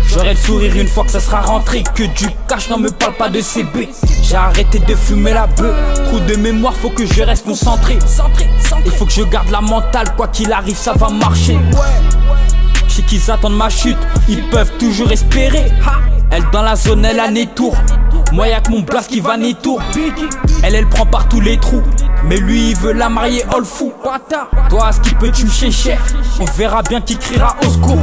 J'aurai le sourire une fois que ça sera rentré. Que du cash, n'en me parle pas de CB. J'ai arrêté de fumer la beuh. Trou de mémoire, faut que je reste concentré. Il faut que je garde la mentale, quoi qu'il arrive ça va marcher. Je sais qu'ils attendent ma chute, ils peuvent toujours espérer. Elle dans la zone, elle a nez tour. Moi y'a que mon blast qui va nez tour. Elle prend par tous les trous. Mais lui il veut la marier all fou. Toi à ce qui peut tu me cher. On verra bien qui criera au secours.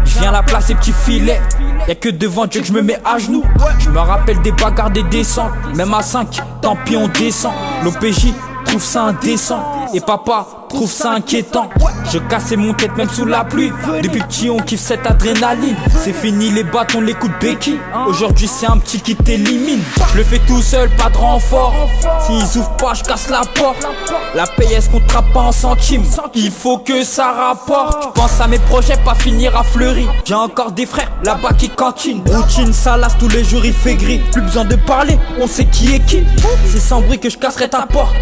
Je viens la placer petit filet. Y'a que devant Dieu que je me mets à genoux. Je me rappelle des bagarres, des descentes. Même à 5, tant pis on descend. L'OPJ trouve ça indécent. Et papa trouve ça inquiétant. Je cassais mon tête même sous la pluie. Depuis petit on kiffe cette adrénaline. C'est fini les bâtons, les coups de béquille. Aujourd'hui c'est un petit qui t'élimine. Je le fais tout seul, pas de renfort. S'ils ouvrent pas je casse la porte. La paye est-ce qu'on trappe pas en centimes. Il faut que ça rapporte. Je pense à mes projets, pas finir à Fleury. J'ai encore des frères là-bas qui cantinent. Routine salace tous les jours il fait gris. Plus besoin de parler, on sait qui est qui. C'est sans bruit que je casserai ta porte.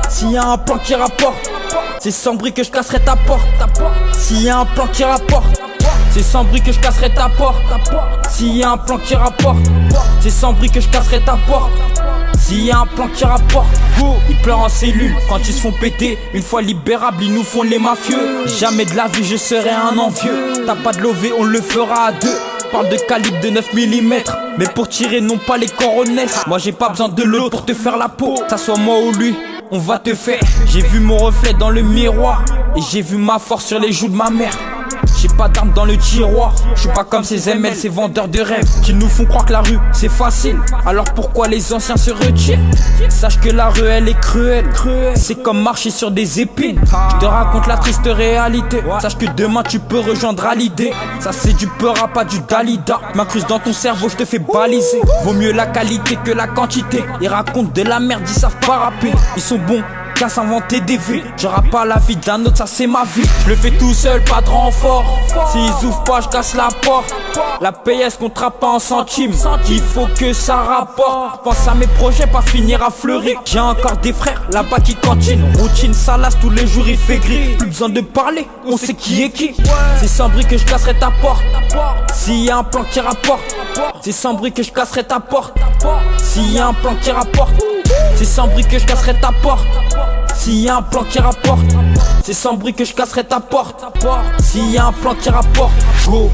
S'il y a un plan qui rapporte, c'est sans bruit que je casserai ta porte. S'il y a un plan qui rapporte, c'est sans bruit que je casserai ta porte. S'il y a un plan qui rapporte, c'est sans bruit que je casserai ta porte. S'il y a un plan qui rapporte, ils pleurent en cellule quand ils se font péter. Une fois libérables, ils nous font les mafieux. Jamais de la vie je serai un envieux. T'as pas de lové, on le fera à deux. Parle de calibre de 9 mm, mais pour tirer non pas les coronesses. Moi j'ai pas besoin de l'autre pour te faire la peau. Ça soit moi ou lui, on va te faire. J'ai vu mon reflet dans le miroir et j'ai vu ma force sur les joues de ma mère. J'ai pas d'armes dans le tiroir. Je suis pas comme ces ML, ces vendeurs de rêves qui nous font croire que la rue c'est facile. Alors pourquoi les anciens se retirent? Sache que la rue elle est cruelle. C'est comme marcher sur des épines. Je te raconte la triste réalité. Sache que demain tu peux rejoindre à l'idée. Ça c'est du Peura, pas du Dalida. M'incruste dans ton cerveau, je te fais baliser. Vaut mieux la qualité que la quantité. Ils racontent de la merde, ils savent pas rapper. Ils sont bons qu'à s'inventer des vies. Je rappe pas la vie d'un autre, ça c'est ma vie. Je le fais tout seul, pas de renfort. S'ils ouvrent pas, je casse la porte. La paye est-ce qu'on trappe pas en centimes. Il faut que ça rapporte. Pense à mes projets, pas finir à Fleury. J'ai encore des frères là-bas qui cantinent. Routine salace, tous les jours il fait gris. Plus besoin de parler, on sait qui est qui. C'est sans bruit que je casserai ta porte. S'il y a un plan qui rapporte, c'est sans bruit que je casserai ta porte. S'il y a un plan qui rapporte, c'est sans bruit que je casserai ta porte. S'il y a un plan qui rapporte, c'est sans bruit que je casserai ta porte. S'il y a un plan qui rapporte, go.